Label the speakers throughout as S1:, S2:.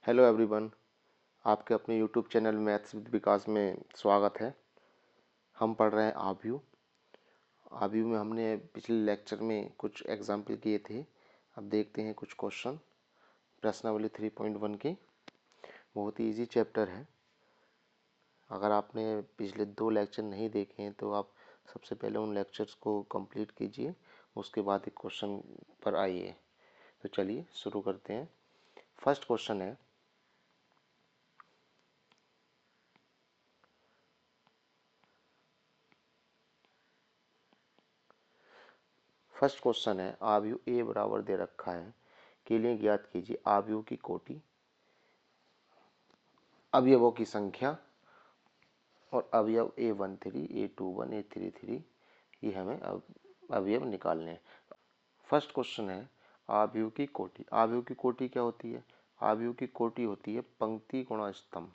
S1: Hello everyone, आपके अपने YouTube channel maths with विकास में स्वागत है। हम पढ़ रहे हैं आव्यू। आव्यू में हमने पिछले लेक्चर में कुछ एग्जाम्पल किए थे। अब देखते हैं कुछ क्वेश्चन प्रश्नावली 3.1 की। बहुत ही इजी चैप्टर है। अगर आपने पिछले 2 लेक्चर नहीं देखे हैं तो आप सबसे पहले उन लेक्चर्स को कंप्लीट कीजिए, उसके बाद एक क्वेश्चन पर आइए। तो चलिए शुरू करते हैं। फर्स्ट क्वेश्चन है, आव्यूह ए बराबर दे रखा है के लिए ज्ञात कीजिए आव्यूह की कोटि, अवयवों की संख्या और अवयव A13, A21, A33 ये हमें अवयव निकालने हैं। फर्स्ट क्वेश्चन है आव्यूह की कोटि। आव्यूह की कोटि क्या होती है? आव्यूह की कोटि होती है पंक्ति गुणा स्तंभ।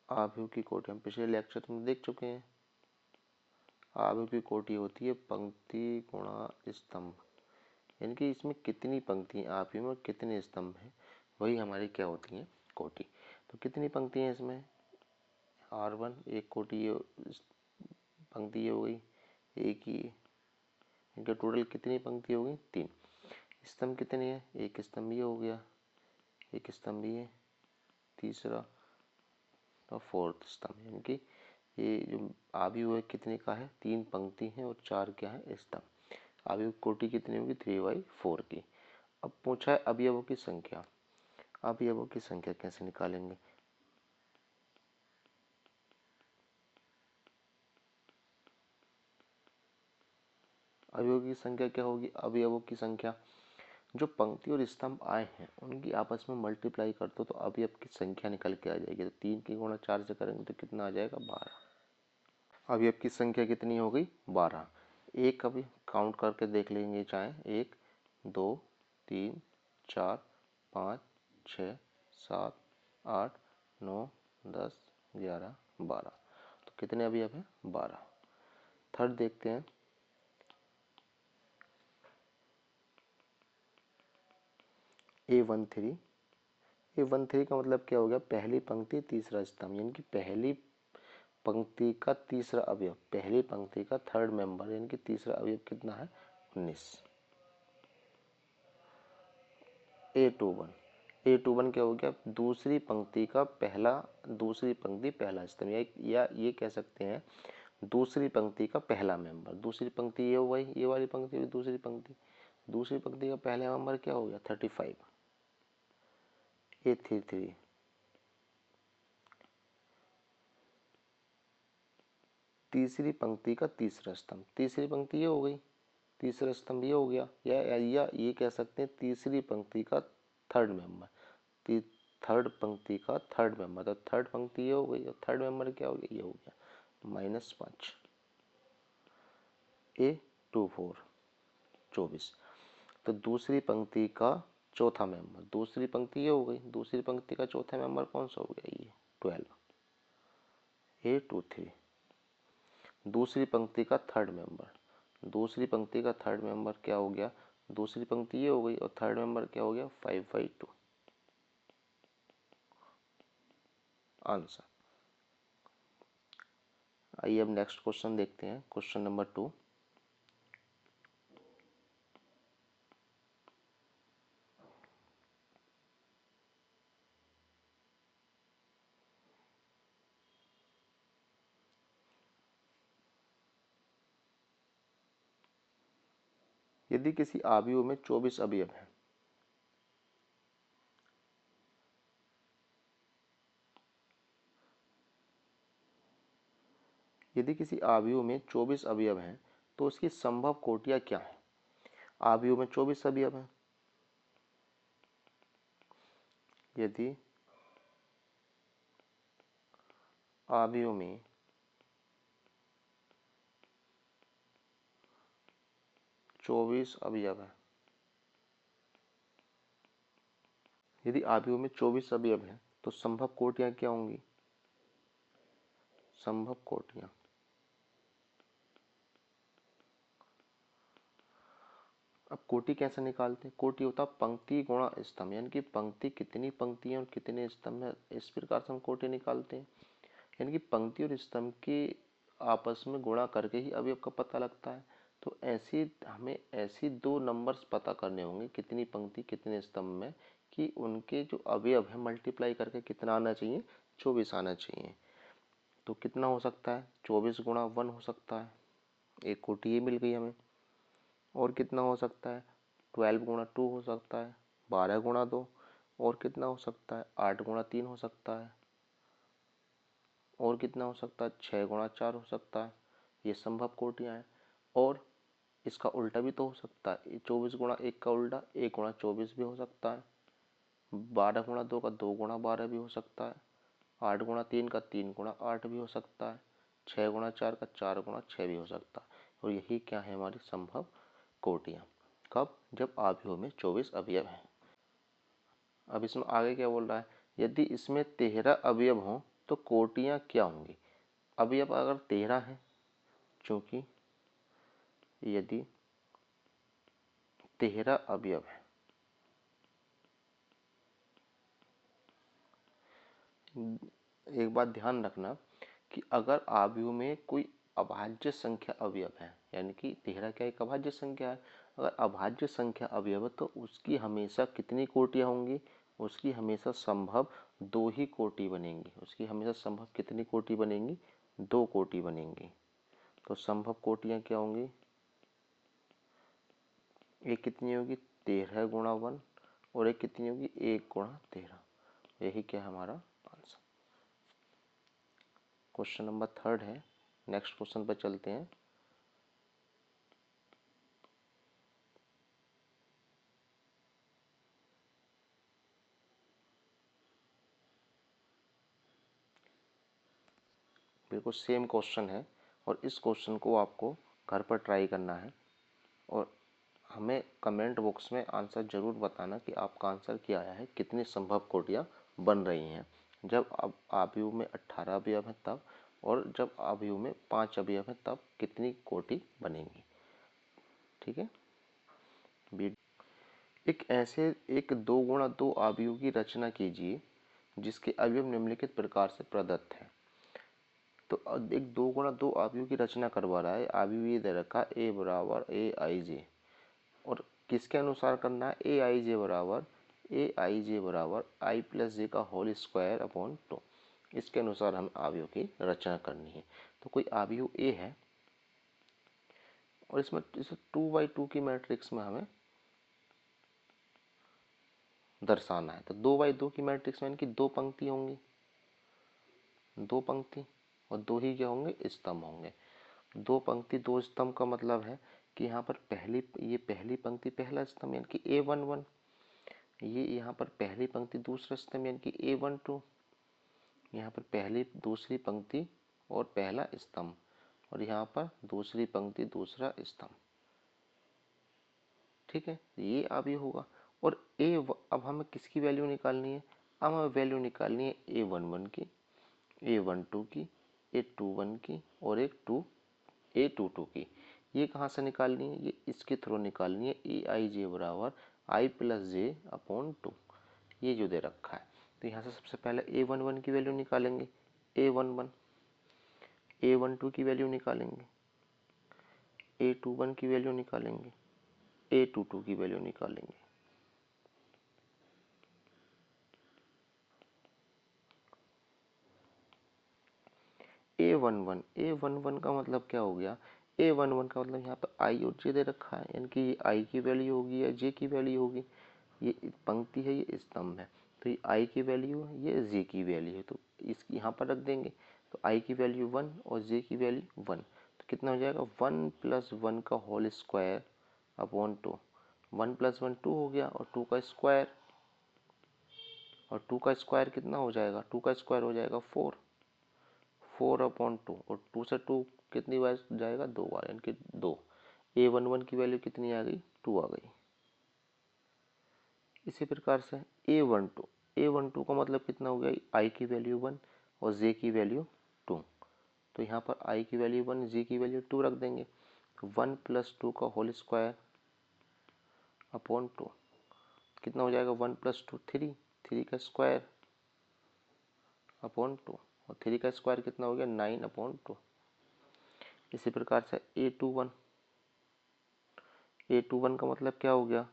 S1: आव्यूह की कोटि हम पिछले लेक्चर में देख चुके हैं। आव्यूह की कोटि होती है पंक्ति गुणा स्तंभ, यानी कि इसमें कितनी पंक्ति आव्यूह में कितने स्तंभ हैं, वही हमारी क्या होती है? कोटि। तो कितनी पंक्ति हैं इसमें? R1 एक कोटि, ये पंक्ति ये हो गई, एक ही। इनका टोटल कितनी पंक्ति हो गई? 3। स्तंभ कितने हैं? एक स्तंभ ये हो गया, एक स्तंभ ये, तीसरा और फोर्थ स्तंभ। यानी कि ये जो आव्यूह है कितने का है? 3 पंक्ति है और 4 क्या है? स्तंभ। आव्यूह कोटि कितनी होगी? 3/4 की। अब पूछा है अवयवों की संख्या। अवयवों की संख्या कैसे निकालेंगे? अवयवों की संख्या क्या होगी? अवयवों की संख्या जो पंक्ति और स्तंभ आए हैं उनकी आपस में मल्टीप्लाई कर दो तो अवयव की संख्या निकल के आ जाएगी। तो 3 की गुणा 4 से करेंगे तो कितना आ जाएगा? 12। अवयव की संख्या कितनी हो गई? 12। एक अभी काउंट करके देख लेंगे चाहे। 1 2 3 4 5 6 7 8 9 10 11 12। तो कितने अवयव हैं? 12। थर्ड देखते हैं। A13 का मतलब क्या हो गया? पहली पंक्ति तीसरा स्तंभ, यानी कि पहली पंक्ति का तीसरा अवयव, पहली पंक्ति का थर्ड मेंबर, यानी कि तीसरा अवयव कितना है? 19। A21 क्या हो गया? दूसरी पंक्ति का पहला, दूसरी पंक्ति पहला स्तंभ, या ये कह सकते हैं दूसरी पंक्ति का पहला मेंबर। दूसरी पंक्ति ये हुआ, ये वाली पंक्ति हुई दूसरी पंक्ति। दूसरी पंक्ति का पहला मेंबर क्या हो गया? 35। A33 तीसरी पंक्ति का तीसरा स्तंभ, तीसरी पंक्ति ये हो गई, तीसरा स्तंभ ये हो गया, या ये कह सकते हैं तीसरी पंक्ति का थर्ड मेंबर, थर्ड पंक्ति का थर्ड मेंबर। तो थर्ड पंक्ति ये हो गई और थर्ड मेंबर क्या हो गया? ये हो गया -5। A24 24। तो दूसरी पंक्ति का चौथा मेंबर, दूसरी पंक्ति ये हो गई, दूसरी पंक्ति का चौथा मेंबर कौन सा हो गया? ये 12। A23 दूसरी पंक्ति का थर्ड मेंबर, दूसरी पंक्ति का थर्ड मेंबर क्या हो गया? दूसरी पंक्ति ये हो गई और थर्ड मेंबर क्या हो गया? 5/2 आंसर। आइए अब नेक्स्ट क्वेश्चन देखते हैं। Question number 2। यदि किसी आव्यूह में 24 अवयव हैं, यदि किसी आव्यूह में 24 अवयव हैं तो उसकी संभव कोटियां क्या है? आव्यूह में 24 अवयव हैं। यदि आव्यूह में 24 अवयव हैं, यदि आव्यूह में 24 अवयव हैं तो संभव कोटियां क्या होंगी? संभव कोटियां अब कोटि कैसे निकालते हैं? कोटि होता है पंक्ति गुणा स्तंभ, यानी कि पंक्ति कितनी पंक्ति है और कितने स्तंभ है, इस प्रकार से हम कोटि निकालते हैं। यानी कि पंक्ति और स्तंभ के आपस में गुणा करके ही अवयव का पता लगता है। तो हमें ऐसी दो नंबर्स पता करने होंगे, कितनी पंक्ति कितने स्तंभ में, कि उनके जो अवयव है मल्टीप्लाई करके कितना आना चाहिए, 24 आना चाहिए। तो कितना हो सकता है? 24 गुणा 1 हो सकता है, एक कोटि ये मिल गई हमें। और कितना हो सकता है? 12 गुणा 2 हो सकता है, 12 गुणा 2। और कितना हो सकता है? 8 गुणा 3 हो सकता है। और कितना हो सकता है? 6 गुणा 4 हो सकता है। ये संभव कोटियाँ हैं। और इसका उल्टा भी तो हो सकता है, 24 गुणा 1 का उल्टा 1 गुणा 24 भी हो सकता है। 12 गुणा 2 का 2 गुणा 12 भी हो सकता है। 8 गुणा 3 का 3 गुणा 8 भी हो सकता है। 6 गुणा 4 का 4 गुणा 6 भी हो सकता है। और यही क्या है? हमारी संभव कोटियाँ। कब? जब अवयव में 24 अवयव हैं। अब इसमें आगे क्या बोल रहा है? यदि इसमें 13 अवयव हों तो कोटियाँ क्या होंगी? अवयव अगर 13 है, चूंकि यदि 13 अवयव है, एक बात ध्यान रखना कि अगर अवयव में कोई अभाज्य संख्या अवयव है, यानी कि 13 क्या एक अभाज्य संख्या है, अगर अभाज्य संख्या अवयव है तो उसकी हमेशा कितनी कोटियाँ होंगी? उसकी हमेशा संभव 2 ही कोटि बनेंगी। उसकी हमेशा संभव कितनी कोटि बनेंगी? 2 कोटि बनेंगी। तो संभव कोटियाँ क्या होंगी? एक कितनी होगी? 13 गुणा 1। और एक कितनी होगी? 1 गुणा 13। यही क्या है हमारा आंसर। क्वेश्चन नंबर 3 है। नेक्स्ट क्वेश्चन पर चलते हैं। बिल्कुल सेम क्वेश्चन है और इस क्वेश्चन को आपको घर पर ट्राई करना है और हमें कमेंट बॉक्स में आंसर जरूर बताना कि आपका आंसर क्या आया है, कितनी संभव कोटियाँ बन रही हैं। जब अब अवयव में 18 अवयव हैं तब, और जब अवयव में 5 अवयव हैं तब कितनी कोटि बनेंगी। ठीक है। एक 2 गुणा 2 अवयव की रचना कीजिए जिसके अवयव निम्नलिखित प्रकार से प्रदत्त है। तो एक 2 गुणा 2 अवयव की रचना करवा रहा है। अवयव ये दे रखा ए बराबर ए आई जे, और किसके अनुसार करना है? ए आई जे बराबर आई प्लस जे का होल स्क्वायर अपॉन 2। इसके अनुसार हम अवयव की रचना करनी है। तो कोई अवयव ए है और इसमें इसे 2/2 की मैट्रिक्स में हमें दर्शाना है। तो 2/2 की मैट्रिक्स में इनकी 2 पंक्ति होंगी, 2 पंक्ति, और 2 ही क्या होंगे? स्तंभ होंगे। 2 पंक्ति 2 स्तंभ का मतलब है कि यहाँ पर ये पहली पंक्ति पहला स्तंभ यानी कि A11, ये यहाँ पर पहली पंक्ति दूसरा स्तंभ यानी कि A12, यहाँ पर पहली दूसरी पंक्ति और पहला स्तंभ, और यहाँ पर दूसरी पंक्ति दूसरा स्तंभ। ठीक है, ये अभी होगा। और अब हमें किसकी वैल्यू निकालनी है? अब हमें वैल्यू निकालनी है A11 की, A12 की, A21 की और A22 की। ये कहाँ से निकालनी है? ये इसके थ्रू निकालनी है। ए आई जे बराबर आई प्लस जे अपॉन 2, ये जो दे रखा है। तो यहाँ से सबसे पहले A11 की वैल्यू निकालेंगे, A11, A12 की वैल्यू निकालेंगे, A21 की वैल्यू निकालेंगे, A22 की वैल्यू निकालेंगे। A11 का मतलब क्या हो गया? A11 का मतलब यहाँ पर आई और जे दे रखा है, यानी कि ये आई की वैल्यू होगी या जे की वैल्यू होगी। ये पंक्ति है, ये स्तंभ है, तो ये आई की वैल्यू है, ये जे की वैल्यू है, तो इसकी यहाँ पर रख देंगे। तो आई की वैल्यू 1 और जे की वैल्यू 1, तो कितना हो जाएगा? 1 + 1 का होल स्क्वायर अपॉन 2। 1 + 1 2 हो गया, और 2 का स्क्वायर, और 2 का स्क्वायर कितना हो जाएगा? 2 का स्क्वायर हो जाएगा 4, 4/2, और 2 से 2 कितनी बार जाएगा? 2 बार, यानी कि 2। A11 की वैल्यू कितनी आ गई? 2 आ गई। इसी प्रकार से A12 का मतलब कितना हो गया? आई की वैल्यू 1 और जे की वैल्यू 2, तो यहाँ पर आई की वैल्यू 1, जे की वैल्यू 2 रख देंगे। 1 + 2 का होल स्क्वायर अपॉन 2 कितना हो जाएगा 1 + 2 3, 3 का स्क्वायर अपॉन 2 और 3 का स्क्वायर कितना हो गया 9/2। इसी प्रकार से A21 का मतलब क्या हो गया,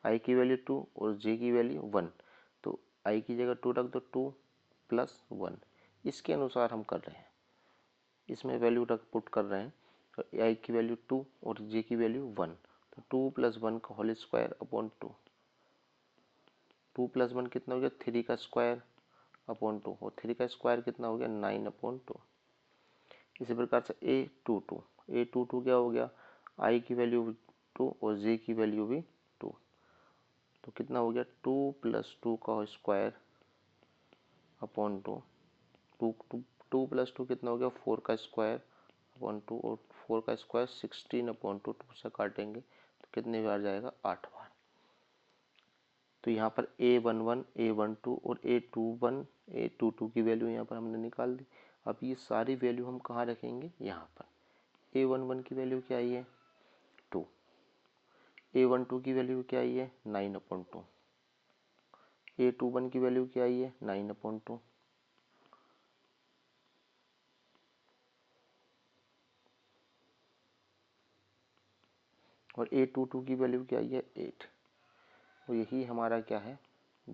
S1: i की वैल्यू 2 और j की वैल्यू 1, तो i की जगह 2 रख दो, 2 + 1 इसके अनुसार हम कर रहे हैं, इसमें वैल्यू रख पुट कर रहे हैं। तो i की वैल्यू 2 और j की वैल्यू 1, तो 2 + 1 का होल स्क्वायर अपॉन 2, 2 + 1 कितना हो गया 3 का स्क्वायर अपॉन 2 और 3 का स्क्वायर कितना हो गया 9/2। इसी प्रकार से A22 क्या हो गया, i की वैल्यू 2 और j की वैल्यू भी 2, तो कितना हो गया 2 + 2 का स्क्वायर अपॉन 2, 2 + 2 कितना हो गया 4 का स्क्वायर अपॉन 2 और 4 का स्क्वायर 16/2, 2 से काटेंगे तो कितने बार जाएगा 8 बार। तो यहाँ पर A11, A12 और A22 की वैल्यू यहाँ पर हमने निकाल दी। अब ये सारी वैल्यू हम कहाँ रखेंगे, यहाँ पर। A11 की वैल्यू क्या आई है 2, A12 की वैल्यू क्या आई है 9/2, A21 की वैल्यू क्या आई है 9/2 और A22 की वैल्यू क्या आई है 8। और यही हमारा क्या है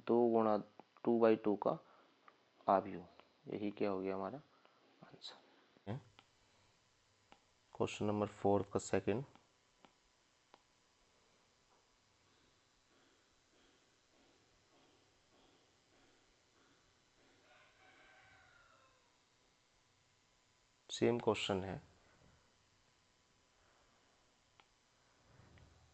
S1: 2 गुणा 2/2 का आव्यूह, यही क्या हो गया हमारा आंसर। क्वेश्चन नंबर 4 का सेकंड, सेम क्वेश्चन है।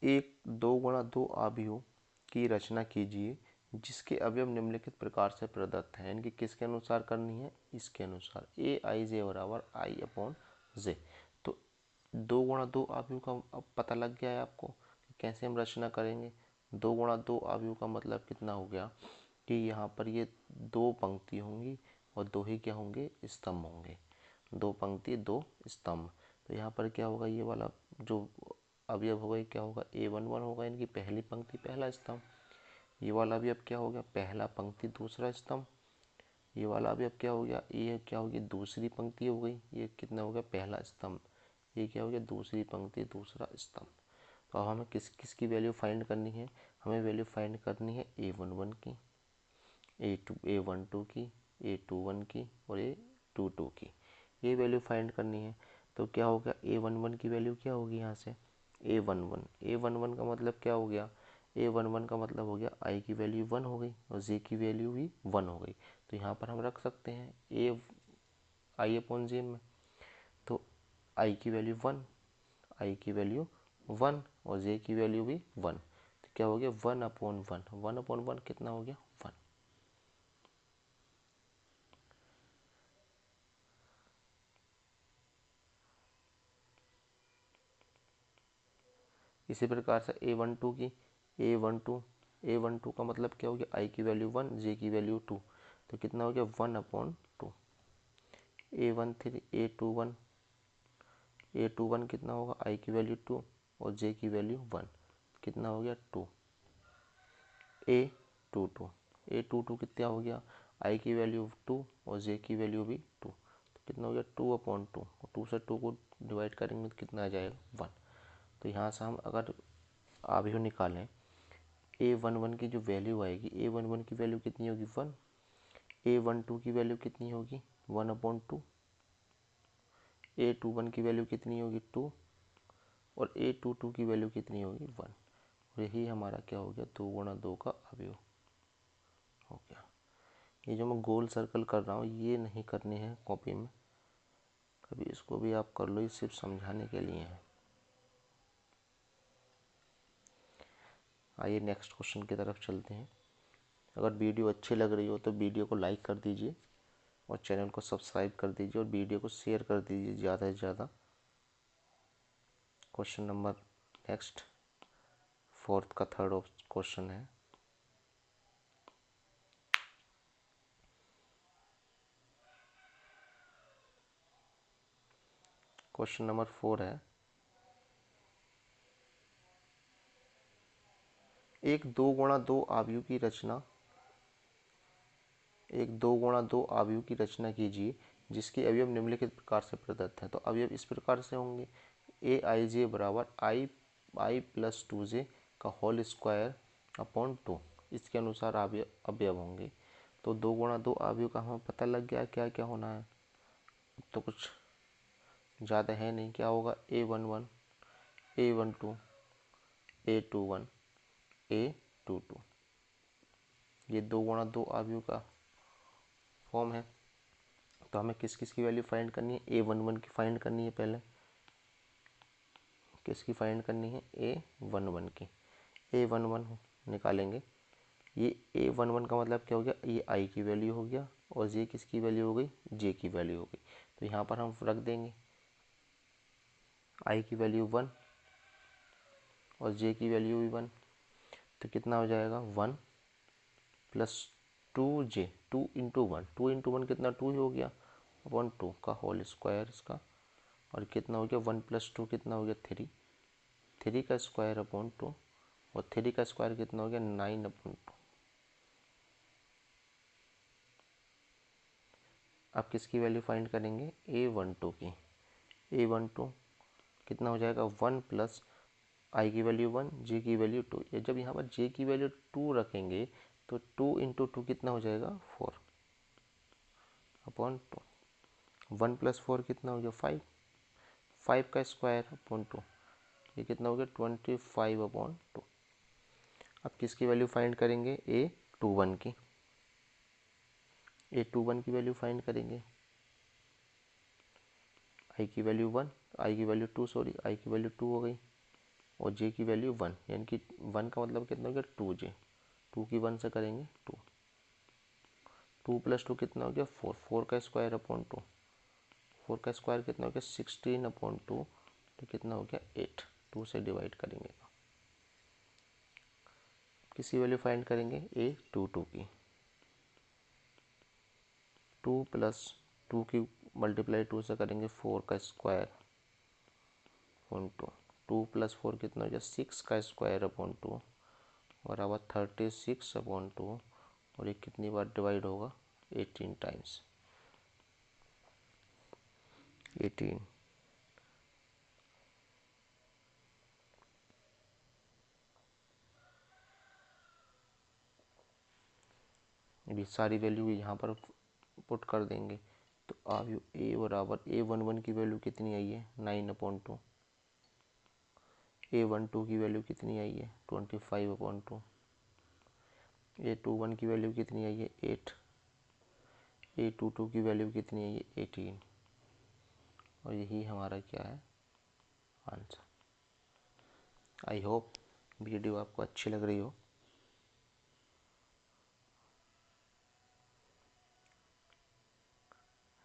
S1: एक 2 गुणा 2 आव्यूह की रचना कीजिए जिसके अवयव निम्नलिखित प्रकार से प्रदत्त हैं। इनकी किसके अनुसार करनी है, इसके अनुसार। Aij बराबर I/J। तो 2 गुणा 2 आव्यूह का अब पता लग गया है आपको कि कैसे हम रचना करेंगे। 2 गुणा 2 आव्यूह का मतलब कितना हो गया कि यहाँ पर ये 2 पंक्ति होंगी और 2 ही क्या होंगे स्तंभ होंगे, 2 पंक्ति 2 स्तंभ। तो यहाँ पर क्या होगा, ये वाला जो अवयव होगा क्या होगा A11 होगा, इनकी पहली पंक्ति पहला स्तंभ। ये वाला अवयव क्या हो गया पहला पंक्ति दूसरा स्तंभ। ये वाला अवयव क्या हो गया, ये क्या होगी दूसरी पंक्ति हो गई, ये कितना हो गया पहला स्तंभ। ये क्या हो गया दूसरी पंक्ति दूसरा स्तंभ। तो अब हमें किस किस की वैल्यू फाइंड करनी है, हमें वैल्यू फाइंड करनी है A11 की, A12 की, A21 की और A22 की, ये वैल्यू फाइंड करनी है। तो क्या हो गया A11 की वैल्यू क्या होगी यहाँ से A11 का मतलब क्या हो गया, A11 का मतलब हो गया i की वैल्यू 1 हो गई और j की वैल्यू भी 1 हो गई। तो यहाँ पर हम रख सकते हैं I/J में। तो i की वैल्यू 1, i की वैल्यू 1 और j की वैल्यू भी 1, तो क्या हो गया 1/1, 1/1 कितना हो गया 1। इसी प्रकार से A12 का मतलब क्या हो गया i की वैल्यू 1 j की वैल्यू 2, तो कितना हो गया 1/2। A21 कितना होगा i की वैल्यू 2 और j की वैल्यू 1, कितना हो गया 2। A22 कितना हो गया i की वैल्यू 2 और j की वैल्यू भी 2, तो कितना हो गया 2/2 और 2 से 2 को डिवाइड करेंगे तो कितना आ जाएगा 1। तो यहाँ से हम अगर आव्यूह निकालें A11 की जो वैल्यू आएगी, A11 की वैल्यू कितनी होगी 1, A12 की वैल्यू कितनी होगी 1/2, A21 की वैल्यू कितनी होगी 2 और A22 की वैल्यू कितनी होगी 1। और यही हमारा क्या हो गया 2 गुणा 2 का अवयव हो गया। ये जो मैं गोल सर्कल कर रहा हूँ ये नहीं करने हैं कॉपी में, कभी इसको भी आप कर लो, ये सिर्फ समझाने के लिए है। आइए नेक्स्ट क्वेश्चन की तरफ चलते हैं। अगर वीडियो अच्छी लग रही हो तो वीडियो को लाइक कर दीजिए और चैनल को सब्सक्राइब कर दीजिए और वीडियो को शेयर कर दीजिए ज़्यादा से ज़्यादा। क्वेश्चन नंबर नेक्स्ट 4th का 3rd क्वेश्चन है। क्वेश्चन नंबर 4 है, एक 2 गुणा 2 अवयव की रचना एक 2 गुणा 2 अवयव की रचना कीजिए जिसके अवयव निम्नलिखित प्रकार से प्रदत्त हैं। तो अवयव इस प्रकार से होंगे, ए आई जे बराबर आई प्लस 2 जे का होल स्क्वायर अपॉन 2। इसके अनुसार अवयव होंगे। तो 2 गुणा 2 अवयव का हमें पता लग गया क्या क्या होना है। तो कुछ ज़्यादा है नहीं, क्या होगा, A11 A12 A21 A22। ये 2 गुणा 2 अवयव का फॉर्म है। तो हमें किस किस की वैल्यू फाइंड करनी है, A11 की फाइंड करनी है। पहले किसकी फाइंड करनी है, A11 की। A11 निकालेंगे। ये A11 का मतलब क्या हो गया, ये I की वैल्यू हो गया और J किसकी वैल्यू हो गई, J की वैल्यू हो गई। तो यहाँ पर हम रख देंगे I की वैल्यू 1 और J की वैल्यू भी 1। तो कितना हो जाएगा, 1 प्लस 2J, 2 इंटू 1, 2 इंटू 1 कितना, 2 ही हो गया, अपॉन 2 का होल स्क्वायर इसका। और कितना हो गया, 1 प्लस 2 कितना हो गया, 3, 3 का स्क्वायर अपॉन 2। और 3 का स्क्वायर कितना हो गया, 9 अपॉन 2। अब किसकी वैल्यू फाइंड करेंगे, A12 की। A12 कितना हो जाएगा, 1 प्लस I की वैल्यू 1, J की वैल्यू 2। ये जब यहाँ पर J की वैल्यू 2 रखेंगे तो 2 इंटू 2 कितना हो जाएगा, 4 अपॉन 2। 1 प्लस 4 कितना हो गया, 5, 5 का स्क्वायर अपॉन 2, ये कितना हो गया, 25 अपॉन 2। अब किसकी वैल्यू फाइंड करेंगे, A21 की। A21 की वैल्यू फाइंड करेंगे। I की वैल्यू 1, I की वैल्यू 2, सॉरी I की वैल्यू 2 हो गई और J की वैल्यू 1, यानी कि 1 का मतलब कितना हो गया, 2J। 2 की 1 से करेंगे 2, 2 प्लस 2 कितना हो गया, 4, 4 का स्क्वायर अपॉन 2, 4 का स्क्वायर कितना हो गया, 16 अपॉन 2। तो कितना हो गया, 8। 2 से डिवाइड करेंगे तो किसी वैल्यू फाइंड करेंगे, A22 की। 2 प्लस 2 की मल्टीप्लाई 2 से करेंगे 4 का स्क्वायर अपॉन 2, 2 प्लस 4 कितना हो गया, 6 का स्क्वायर अपॉन 2 बराबर 36 अपॉन 2। और ये कितनी बार डिवाइड होगा, 18 टाइम्स, 18। ये सारी वैल्यू यहाँ पर पुट कर देंगे। तो अब A बराबर A11 की वैल्यू कितनी आई है, 9 अपॉन 2। A12 की वैल्यू कितनी आई है, 25 अपॉन 2। A21 की वैल्यू कितनी आई है, 8। A22 की वैल्यू कितनी आई है, 18। और यही हमारा क्या है, आंसर। आई होप वीडियो आपको अच्छी लग रही हो।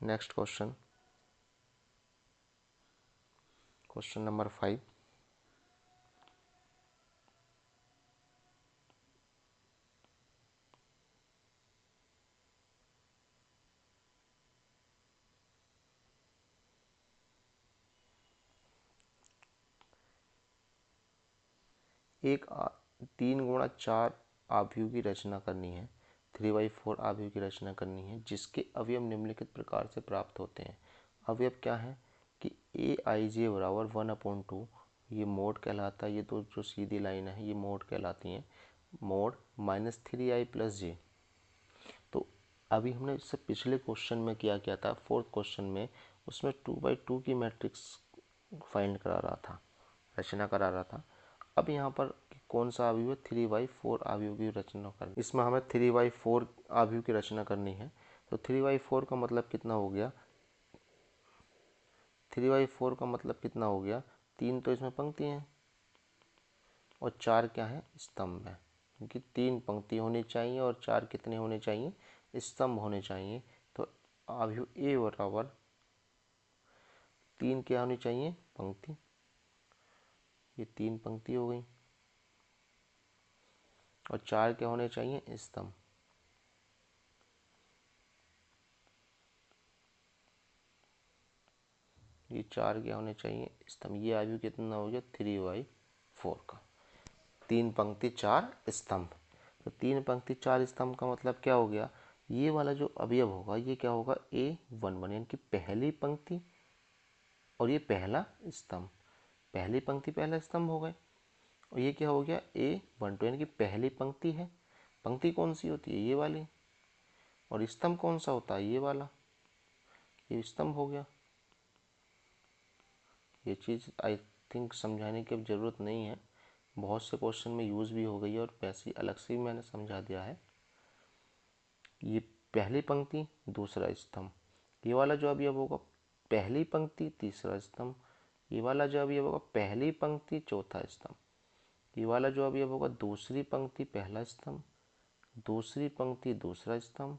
S1: Next question, question number 5। एक 3 गुणा 4 अवयव की रचना करनी है, 3/4 अवयव की रचना करनी है जिसके अवयव निम्नलिखित प्रकार से प्राप्त होते हैं। अवयव क्या है कि AIJ बराबर 1/2, ये मोड कहलाता है। ये तो जो सीधी लाइन है ये मोड कहलाती हैं। Mode -3I + J। तो अभी हमने इससे पिछले क्वेश्चन में किया था, फोर्थ क्वेश्चन में, उसमें 2/2 की मैट्रिक्स फाइंड करा रहा था, रचना करा रहा था। अब यहाँ पर कौन सा अवयव है, 3/4 अवयव की रचना करनी। इसमें हमें 3/4 अवयव की रचना करनी है। तो 3/4 का मतलब कितना हो गया, 3/4 का मतलब कितना हो गया, 3 तो इसमें पंक्ति हैं और 4 क्या है, स्तंभ है। क्योंकि 3 पंक्ति होनी चाहिए और 4 कितने होने चाहिए, स्तंभ होने चाहिए। तो अवयव A बराबर 3 क्या होनी चाहिए, पंक्ति। ये 3 पंक्ति हो गई और 4 क्या होने चाहिए, स्तंभ। ये 4 क्या होने चाहिए, स्तंभ। ये अवयव कितना हो गया, 3/4 का। 3 पंक्ति 4 स्तंभ। तो 3 पंक्ति 4 स्तंभ का मतलब क्या हो गया, ये वाला जो अवयव होगा ये क्या होगा, A11 यानी कि पहली पंक्ति और ये पहला स्तंभ, पहली पंक्ति पहला स्तंभ हो गए। और ये क्या हो गया, A12 यानी कि पहली पंक्ति है। पंक्ति कौन सी होती है, ये वाली, और स्तंभ कौन सा होता है, ये वाला, ये स्तंभ हो गया। ये चीज़ आई थिंक समझाने की अब ज़रूरत नहीं है, बहुत से क्वेश्चन में यूज़ भी हो गई है और वैसे ही अलग से भी मैंने समझा दिया है। ये पहली पंक्ति दूसरा स्तंभ, ये वाला जो अभी अब होगा पहली पंक्ति तीसरा स्तंभ, ये वाला जो अभी अब होगा पहली पंक्ति चौथा स्तंभ, ये वाला जो अभी अब होगा दूसरी पंक्ति पहला स्तंभ, दूसरी पंक्ति दूसरा स्तंभ,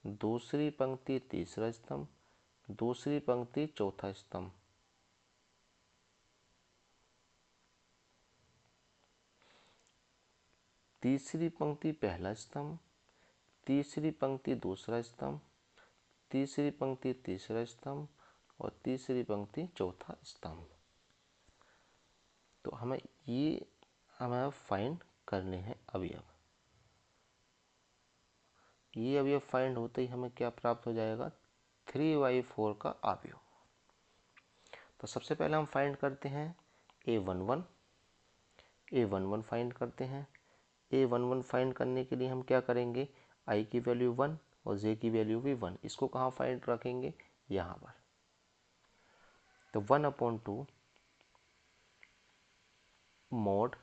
S1: दूसरी पंक्ति तीसरा स्तंभ, दूसरी पंक्ति चौथा स्तंभ। तीसरी पंक्ति पहला स्तंभ, तीसरी पंक्ति दूसरा स्तंभ, तीसरी पंक्ति तीसरा स्तंभ और तीसरी पंक्ति चौथा स्तंभ। तो हमें फाइंड करने हैं अवयव। ये अवयव फाइंड होते ही हमें क्या प्राप्त हो जाएगा, 3/4 का अवयव। तो सबसे पहले हम फाइंड करते हैं A11 फाइंड करते हैं। A11 फाइंड करने के लिए हम क्या करेंगे, I की वैल्यू 1 और J की वैल्यू भी 1, इसको कहाँ फाइंड रखेंगे, यहाँ पर। तो 1/2 mod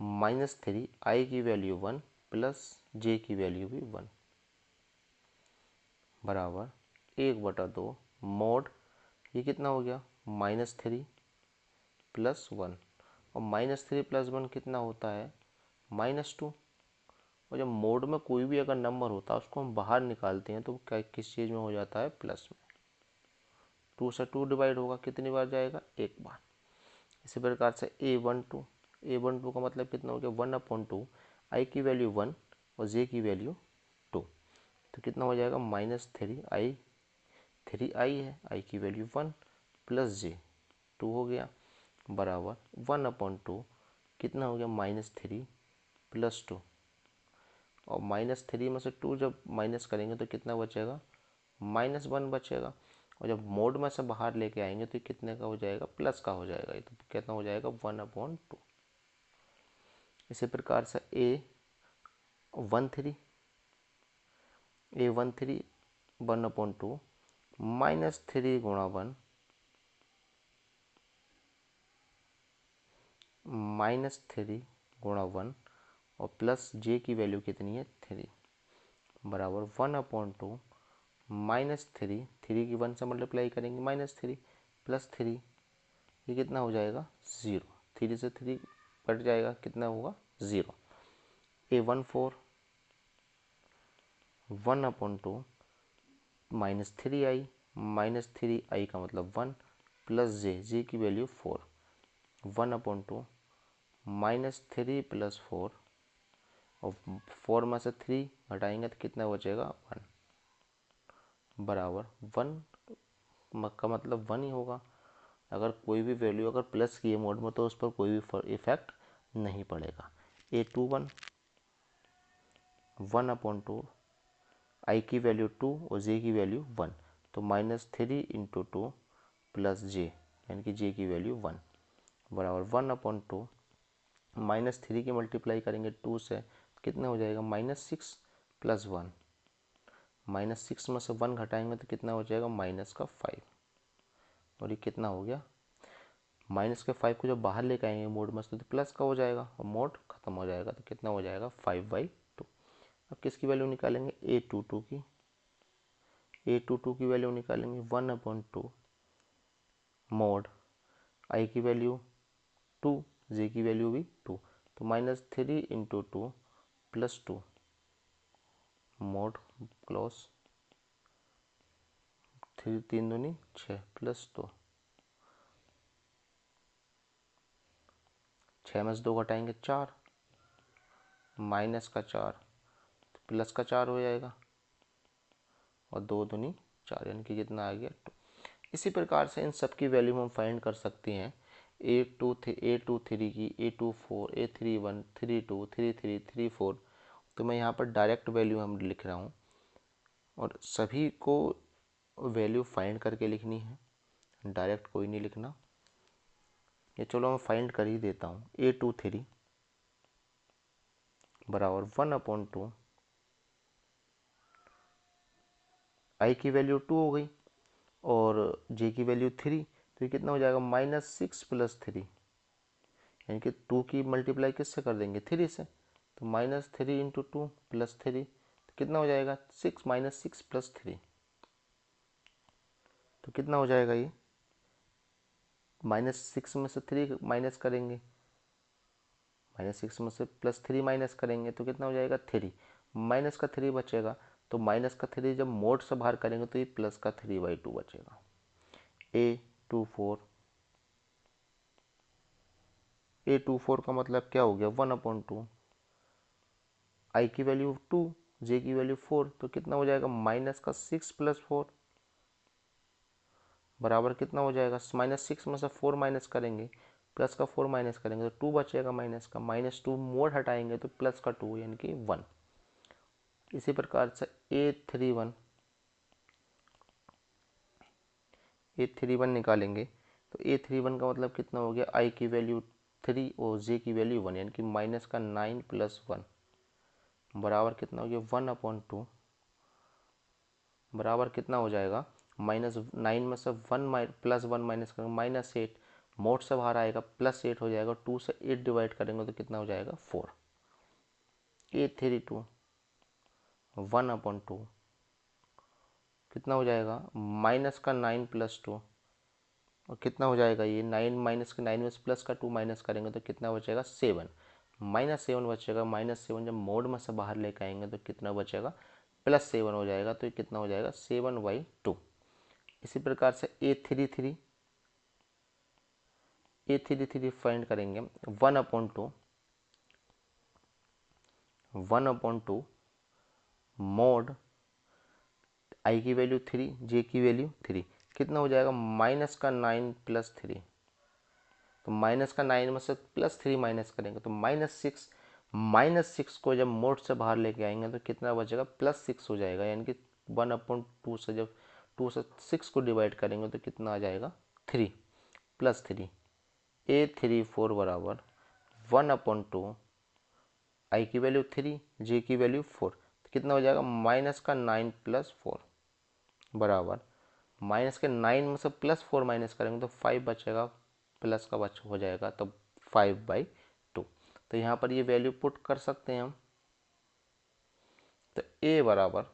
S1: -3 I की वैल्यू 1 प्लस J की वैल्यू भी 1 बराबर 1/2 mod, ये कितना हो गया, -3 प्लस 1, और -3 प्लस 1 कितना होता है, -2। और जब मोड में कोई भी अगर नंबर होता है उसको हम बाहर निकालते हैं तो क्या किस चीज़ में हो जाता है, प्लस में। 2 से 2 डिवाइड होगा, कितनी बार जाएगा, एक बार। इसी प्रकार से A12 का मतलब कितना हो गया, 1/2 I की वैल्यू 1 और J की वैल्यू 2, तो कितना हो जाएगा, -3I, 3I है, I की वैल्यू 1 प्लस J 2 हो गया बराबर 1/2 कितना हो गया, -3 प्लस 2, और -3 में से 2 जब माइनस करेंगे तो कितना बचेगा, -1 बचेगा। और जब मोड में से बाहर लेके आएंगे तो कितने का हो जाएगा, प्लस का हो जाएगा, ये तो कितना हो जाएगा, 1/2। इसी प्रकार से A13 1/2 -3 गुणा 1 -3 गुणा 1 और प्लस J की वैल्यू कितनी है, 3 बराबर 1/2 -3, 3 की 1 से मल्टीप्लाई करेंगे -3 प्लस 3, ये कितना हो जाएगा, 0। 3 से 3 कट जाएगा, कितना होगा, 0। A14 1/2 -3I, -3I का मतलब 1 प्लस J की वैल्यू 4, 1/2 -3 प्लस 4, और 4 में से 3 घटाएंगे तो कितना बचेगा, 1 बराबर 1 का मतलब 1 ही होगा। अगर कोई भी वैल्यू अगर प्लस की है मोड में तो उस पर कोई भी इफेक्ट नहीं पड़ेगा। A21 1/2 I की वैल्यू 2 और J की वैल्यू 1, तो -3 × 2 प्लस J यानी कि J की वैल्यू 1 बराबर 1/2 -3 की मल्टीप्लाई करेंगे 2 से, कितना हो जाएगा, -6 प्लस 1, -6 में से 1 घटाएंगे तो कितना हो जाएगा, -5, और ये कितना हो गया, -5 को जब बाहर लेकर आएंगे मोड में से तो प्लस का हो जाएगा और मोड खत्म हो जाएगा, तो कितना हो जाएगा, 5/2। अब किसकी वैल्यू निकालेंगे, A22 की वैल्यू निकालेंगे 1/2 मोड I की वैल्यू 2, J की वैल्यू भी 2, तो -3 × 2 प्लस 2 मोड क्लोज 3 3 दूनी 6 प्लस 2, 6 में से 2 घटाएंगे 4, माइनस का 4 तो प्लस का 4 हो जाएगा, और 2 दूनी 4 यानी कि कितना आ गया 2। इसी प्रकार से इन सब की वैल्यू हम फाइंड कर सकते हैं A23 की, A24, A31, 32, 33, 34, तो मैं यहाँ पर डायरेक्ट वैल्यू हम लिख रहा हूँ और सभी को वैल्यू फाइंड करके लिखनी है, डायरेक्ट कोई नहीं लिखना। ये चलो मैं फाइंड कर ही देता हूँ। A23 बराबर 1/2, आई की वैल्यू 2 हो गई और जे की वैल्यू 3, तो ये कितना हो जाएगा -6 + 3, यानी कि 2 की मल्टीप्लाई किससे कर देंगे 3 से, तो -3 × 2 + 3, तो कितना हो जाएगा 6 -6 + 3, तो कितना हो जाएगा ये, -6 में से 3 माइनस करेंगे, -6 में से +3 माइनस करेंगे तो कितना हो जाएगा 3, माइनस का 3 बचेगा, तो माइनस का 3 जब मोड से बाहर करेंगे तो ये प्लस का 3/2 बचेगा। A24 का मतलब क्या हो गया 1/2, आई की वैल्यू 2, जे की वैल्यू 4, तो कितना हो जाएगा -6 + 4 बराबर कितना हो जाएगा, -6 में से 4 माइनस करेंगे, प्लस का 4 माइनस करेंगे तो 2 बचेगा, माइनस का -2 मोड हटाएंगे तो प्लस का 2 यानी कि 1। इसी प्रकार से A31 निकालेंगे, तो A31 का मतलब कितना हो गया, आई की वैल्यू 3 और जे की वैल्यू 1, यानी कि -9 + 1 बराबर कितना हो गया 1/2, बराबर कितना हो जाएगा, -9 में से 1 + 1 माइनस करेंगे -8, मोड से बाहर आएगा +8 हो जाएगा, 2 से 8 डिवाइड करेंगे तो कितना हो जाएगा 4। A32 1/2 कितना हो जाएगा -9 + 2, और कितना हो जाएगा ये 9 माइनस के 9 में से प्लस का 2 माइनस करेंगे तो कितना बचेगा 7, -7 बचेगा, -7 जब मोड में से बाहर लेकर आएंगे तो कितना बचेगा +7 हो जाएगा, तो ये कितना हो जाएगा 7/2। इसी प्रकार से A33 फाइंड करेंगे 1/2 मोड आई की वैल्यू 3, जे की वैल्यू 3, कितना हो जाएगा -9 + 3, तो -9 में से +3 माइनस करेंगे तो -6 को जब मोड से बाहर लेके आएंगे तो कितना बचेगा +6 हो जाएगा, यानी कि 1/2 से जब 2 से 6 को डिवाइड करेंगे तो कितना आ जाएगा 3 + 3। A34 बराबर 1/2, आई की वैल्यू 3, जे की वैल्यू 4, तो कितना हो जाएगा -9 + 4 बराबर -9 में से +4 माइनस करेंगे तो 5 बचेगा, प्लस का बच हो जाएगा तो 5/2। तो यहाँ पर ये वैल्यू पुट कर सकते हैं हम। तो A बराबर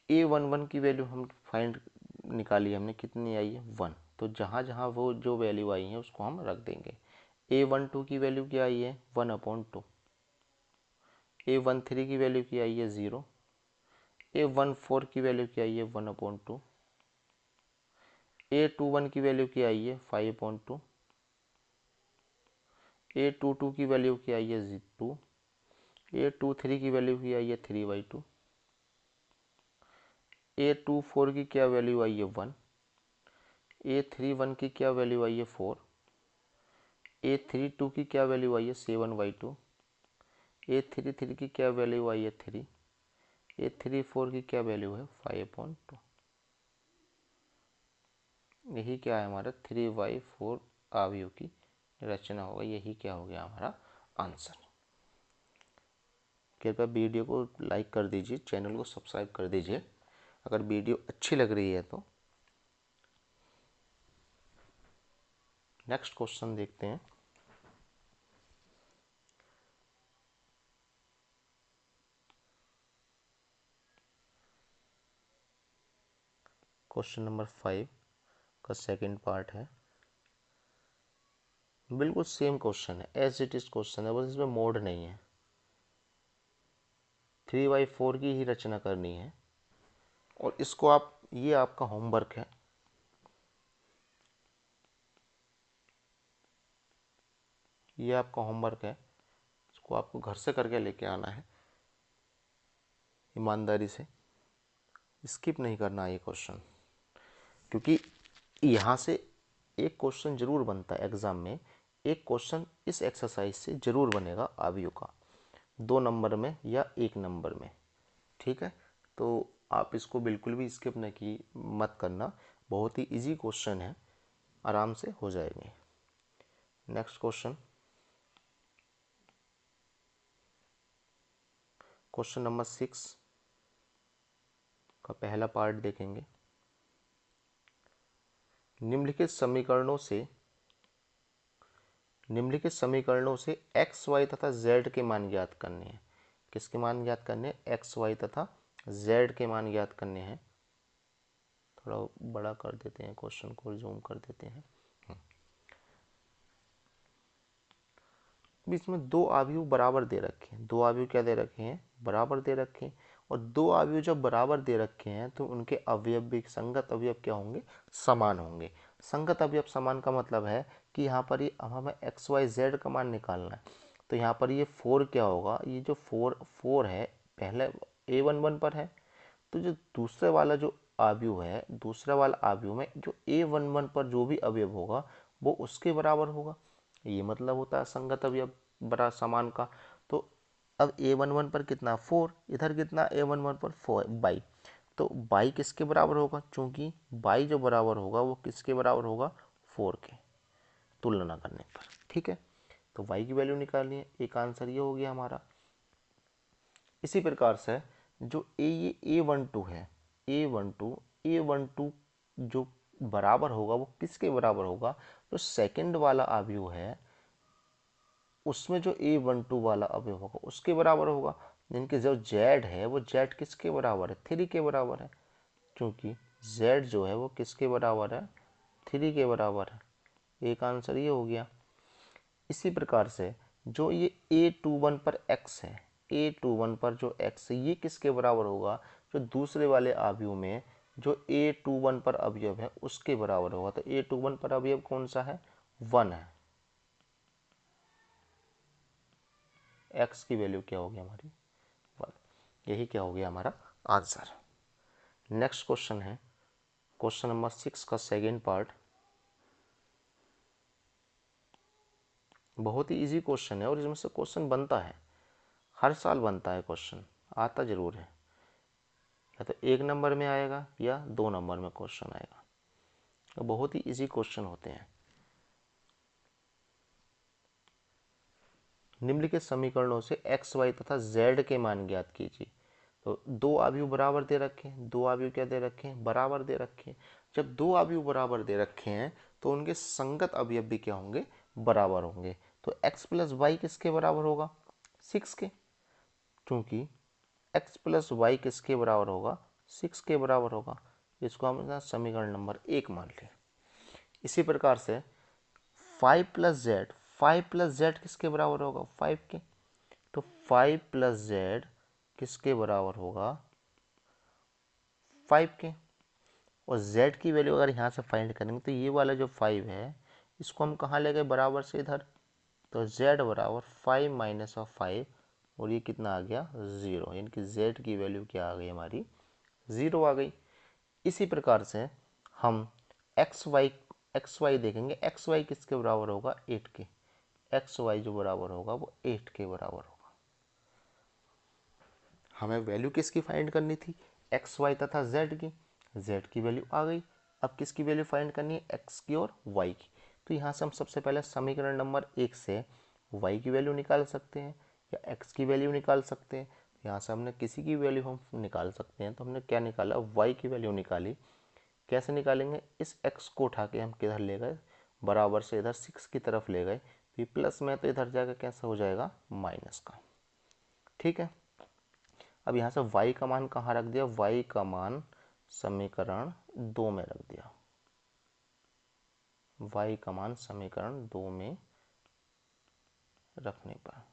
S1: A11 की वैल्यू हम फाइंड निकाली हमने, कितनी आई है 1, तो जहाँ जहाँ वो जो वैल्यू आई है उसको हम रख देंगे। A12 की वैल्यू क्या आई है 1/2, A13 की वैल्यू क्या आई है 0, A14 की वैल्यू क्या आई है 1/2, A21 की वैल्यू क्या आई है 5/2, A22 की वैल्यू क्या आई है 2, A23 की वैल्यू क्या आई है 3/2, A24 की क्या वैल्यू आई है 1, A31 की क्या वैल्यू आई है 4, A32 की क्या वैल्यू आई है 7/2, A33 की क्या वैल्यू आई है 3, A34 की क्या वैल्यू है 5/2। यही क्या है हमारा 3/4 अवयव की रचना होगा, यही क्या हो गया हमारा आंसर। कृपया वीडियो को लाइक कर दीजिए, चैनल को सब्सक्राइब कर दीजिए अगर वीडियो अच्छी लग रही है तो। नेक्स्ट क्वेश्चन देखते हैं। क्वेश्चन नंबर 5 का सेकंड पार्ट है, बिल्कुल सेम क्वेश्चन है, एज इट इज क्वेश्चन है, बस इसमें मोड नहीं है। 3/4 की ही रचना करनी है और इसको आप, ये आपका होमवर्क है, ये आपका होमवर्क है, इसको आपको घर से करके लेके आना है। ईमानदारी से स्किप नहीं करना ये क्वेश्चन, क्योंकि यहाँ से एक क्वेश्चन जरूर बनता है एग्जाम में, एक क्वेश्चन इस एक्सरसाइज से जरूर बनेगा आव्यूह का, 2 नंबर में या 1 नंबर में। ठीक है, तो आप इसको बिल्कुल भी स्किप नहीं की मत करना, बहुत ही इजी क्वेश्चन है, आराम से हो जाएंगे। नेक्स्ट क्वेश्चन, क्वेश्चन नंबर 6 का पहला पार्ट देखेंगे। निम्नलिखित समीकरणों से एक्स वाई तथा जेड के मान ज्ञात करने हैं। किसके मान ज्ञात करने हैं? एक्स वाई तथा जेड के मान ज्ञात करने हैं। थोड़ा बड़ा कर देते हैं क्वेश्चन को, जूम कर देते हैं। बीच में 2 अवयव बराबर दे रखे हैं, 2 अवयव क्या दे रखे हैं? बराबर दे रखे हैं। और 2 अवयव जब बराबर दे रखे हैं तो उनके अवयव भी, संगत अवयव क्या होंगे? समान होंगे। संगत अवयव समान का मतलब है कि यहाँ पर ये अब हमें एक्स वाई जेड का मान निकालना है, तो यहाँ पर ये 4 क्या होगा? ये जो 4 है पहले A11 पर है, तो जो दूसरे वाला जो अवयव है, दूसरा वाला अवयव में जो A11 पर जो भी अवयव होगा वो उसके बराबर होगा। ये मतलब होता है संगत अवयव बड़ा समान का। तो अब A11 पर कितना? 4, इधर कितना? A11 पर 4 बाई, तो बाई किसके बराबर होगा? चूंकि बाई जो बराबर होगा वो किसके बराबर होगा? 4 के, तुलना करने पर। ठीक है, तो y की वैल्यू निकालनी है, एक आंसर ये हो गया हमारा। इसी प्रकार से जो ये A12 है, A12 जो बराबर होगा वो किसके बराबर होगा? जो सेकंड वाला अवयव है उसमें जो A12 वाला अवयव होगा उसके बराबर होगा। जिनके जो Z है वो Z किसके बराबर है? 3 के बराबर है, क्योंकि Z जो है वो किसके बराबर है? 3 के बराबर है। एक आंसर ये हो गया। इसी प्रकार से जो ये A21 पर x है, A21 पर जो x है ये किसके बराबर होगा? जो दूसरे वाले अवयव में जो A21 पर अवयव है उसके बराबर होगा। तो A21 पर अवयव कौन सा है? 1 है। x की वैल्यू क्या होगी हमारी? 1। यही क्या हो गया हमारा आंसर। नेक्स्ट क्वेश्चन है क्वेश्चन नंबर 6 का सेकेंड पार्ट। बहुत ही इजी क्वेश्चन है और इसमें से क्वेश्चन बनता है, हर साल बनता है क्वेश्चन, आता जरूर है। या तो 1 नंबर में आएगा या 2 नंबर में क्वेश्चन आएगा। तो बहुत ही इजी क्वेश्चन होते हैं। निम्नलिखित समीकरणों से एक्स वाई तथा जेड के मान ज्ञात कीजिए। तो 2 अवयव बराबर दे रखे हैं, 2 अवयव क्या दे रखे हैं? बराबर दे रखे हैं। जब 2 अवयव बराबर दे रखे हैं तो उनके संगत अवयव भी क्या होंगे? बराबर होंगे। तो x प्लस वाई किसके बराबर होगा? 6 के, क्योंकि x प्लस वाई किसके बराबर होगा? 6 के बराबर होगा। इसको हम समीकरण नंबर 1 मान लें। इसी प्रकार से 5 प्लस जेड, 5 प्लस जेड किसके बराबर होगा? 5 के, तो 5 प्लस जेड किसके बराबर होगा? 5 के। और z की वैल्यू अगर यहाँ से फाइंड करेंगे तो ये वाला जो 5 है इसको हम कहाँ ले गए? बराबर से इधर, तो z बराबर 5 माइनस ऑफ 5, और ये कितना आ गया? 0, यानी कि z की वैल्यू क्या आ गई हमारी? 0 आ गई। इसी प्रकार से हम एक्स वाई देखेंगे, एक्स वाई किसके बराबर होगा? 8 के। एक्स वाई जो बराबर होगा वो 8 के बराबर होगा। हमें वैल्यू किसकी फाइंड करनी थी? एक्स वाई तथा जेड की। जेड की वैल्यू आ गई। अब किसकी वैल्यू फाइंड करनी है? एक्स की और वाई की। तो यहाँ से हम सबसे पहले समीकरण नंबर 1 से वाई की वैल्यू निकाल सकते हैं या एक्स की वैल्यू निकाल सकते हैं। यहाँ से हमने किसी की वैल्यू हम निकाल सकते हैं, तो हमने क्या निकाला? वाई की वैल्यू निकाली। कैसे निकालेंगे? इस x को उठा के हम किधर ले गए? बराबर से इधर 6 की तरफ ले गए। फिर प्लस में तो इधर जाकर कैसा हो जाएगा? माइनस का। ठीक है, अब यहाँ से y का मान कहाँ रख दिया? y का मान समीकरण 2 में रख दिया। y का मान समीकरण 2 में रखने पर,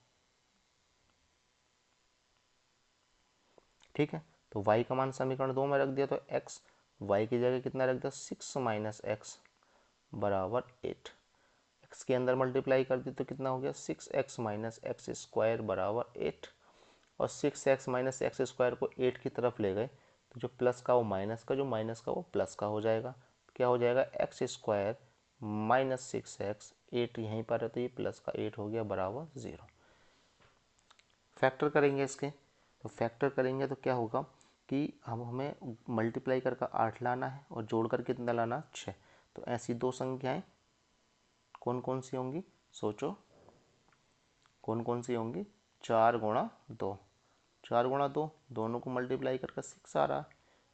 S1: ठीक है, तो y का मान समीकरण 2 में रख दिया, तो x y की जगह कितना रख दिया? 6 माइनस एक्स बराबर 8। x के अंदर मल्टीप्लाई कर दी तो कितना हो गया? 6x माइनस एक्स स्क्वायर बराबर 8। और 6x माइनस एक्स स्क्वायर को 8 की तरफ ले गए तो जो प्लस का वो माइनस का, जो माइनस का वो प्लस का हो जाएगा। क्या हो जाएगा, एक्स स्क्वायर माइनस 6x, 8 यहीं पर है तो ये प्लस का 8 हो गया बराबर 0। फैक्टर करेंगे इसके, तो फैक्टर करेंगे तो क्या होगा कि हम हमें मल्टीप्लाई करके 8 लाना है और जोड़कर कितना लाना, 6। तो ऐसी दो संख्याएं कौन कौन सी होंगी, सोचो कौन कौन सी होंगी, 4 गुणा 2, 4 गुणा 2, दोनों को मल्टीप्लाई करके 6 आ रहा है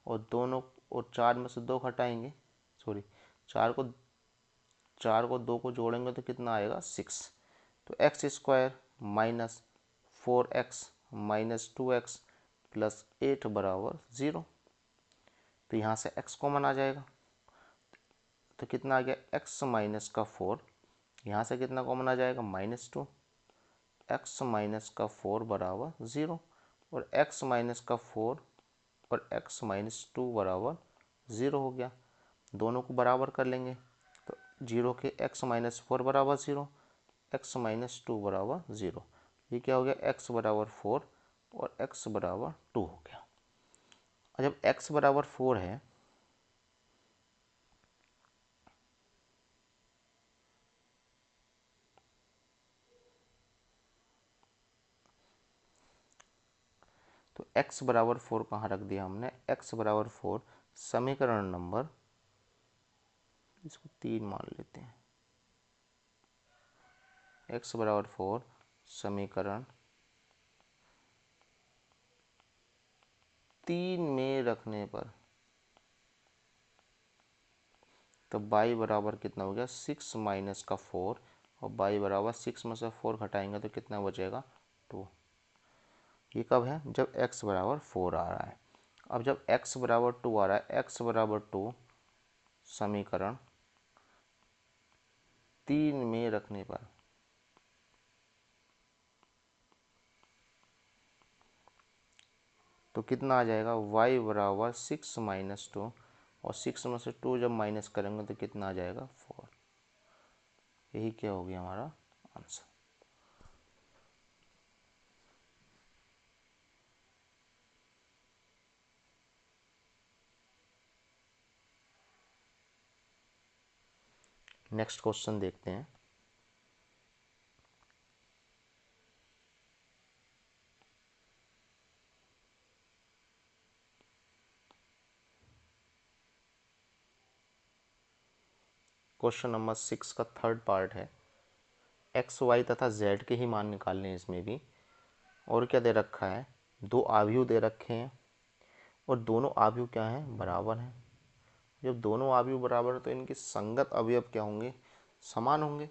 S1: और दोनों और 4 में से 2 घटाएंगे, सॉरी 4 को 2 को जोड़ेंगे तो कितना आएगा 6। तो x square minus 4x minus 2x plus 8 बराबर 0। तो यहाँ से x कॉमन आ जाएगा तो कितना आ गया, x माइनस का 4, यहाँ से कितना कॉमन आ जाएगा -2, x माइनस का 4 बराबर 0 और x माइनस का 4 और x माइनस 2 बराबर 0 हो गया। दोनों को बराबर कर लेंगे तो 0 के x माइनस 4 बराबर 0, x माइनस 2 बराबर 0। ये क्या हो गया, x बराबर 4 और x बराबर 2 हो गया। और जब x बराबर 4 है तो x बराबर 4 कहाँ रख दिया हमने, x बराबर 4 समीकरण नंबर, इसको 3 मान लेते हैं, x बराबर 4 समीकरण 3 में रखने पर तो y बराबर कितना हो गया, 6 माइनस का 4 और y बराबर 6 में से 4 घटाएंगे तो कितना बचेगा 2। ये कब है, जब x बराबर 4 आ रहा है। अब जब x बराबर 2 आ रहा है, x बराबर 2 समीकरण 3 में रखने पर तो कितना आ जाएगा, y बराबर 6 माइनस 2 और 6 में से 2 जब माइनस करेंगे तो कितना आ जाएगा 4। यही क्या हो गया हमारा आंसर। नेक्स्ट क्वेश्चन देखते हैं। क्वेश्चन नंबर 6 का थर्ड पार्ट है। एक्स वाई तथा जेड के ही मान निकालने हैं इसमें भी। और क्या दे रखा है, दो आव्यूह दे रखे हैं और दोनों आव्यूह क्या हैं, बराबर हैं। जब दोनों आव्यूह बराबर हैं तो इनके संगत अवयव क्या होंगे, समान होंगे।